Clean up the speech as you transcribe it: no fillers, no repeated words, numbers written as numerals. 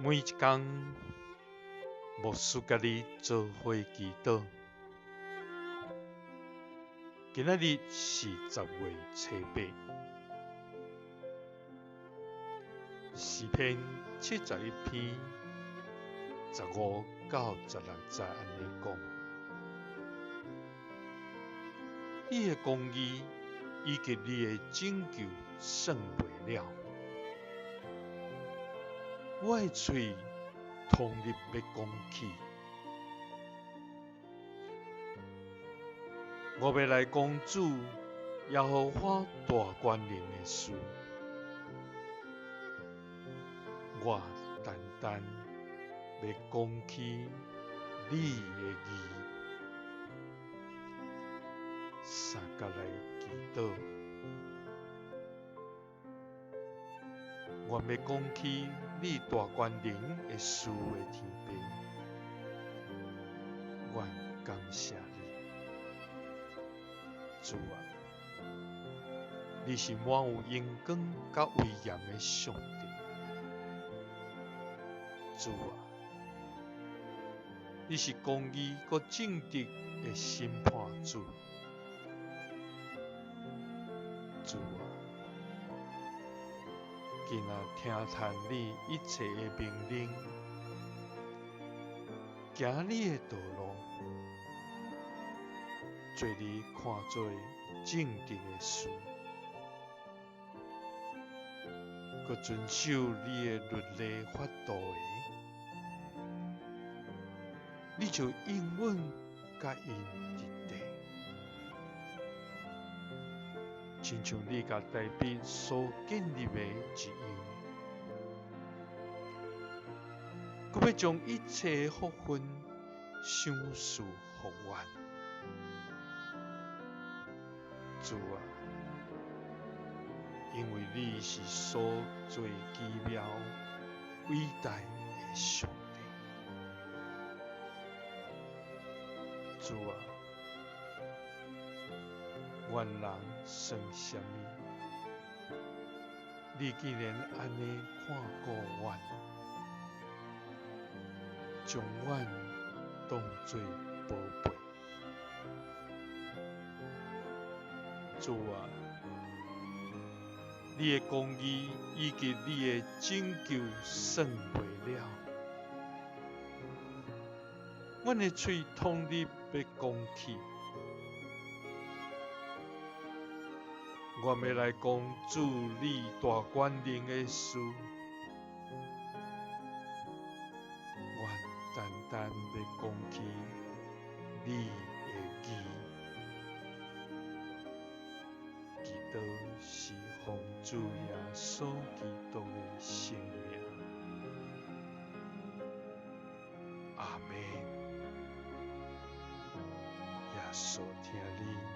每一天，牧师甲你做伙祈祷。今仔日是10月8，诗篇71篇15到16节安尼讲：你的公义以及你的拯救算不了。我的嘴通日要讲起，我要来讲主耶和华大权能的事。我单单要讲起你的义，三甲来祈祷。我要讲起你大权能的事的天父，我感谢你，主啊！你是满有荣光甲威严的上帝，主啊！你是公义佮正直的审判主，主啊！今仔听谈你一切的命令，行你的道路，做你看做正直的事，佮遵守你的律例法度的，你就应允甲因一地，亲像你甲大卫所建立的一样，佮要将一切的福分赏赐予阮。主啊！因为你是所做奇妙伟大的上帝，主啊！阮人算什么？你竟然安尼看顾阮，将阮当作宝贝。主啊！你的公义以及你的拯救算不了，阮的嘴通日要讲起，我要来讲主你大权能的事，我单单要讲起你的义。祈祷是奉主耶稣基督的圣名，阿们。耶稣听你。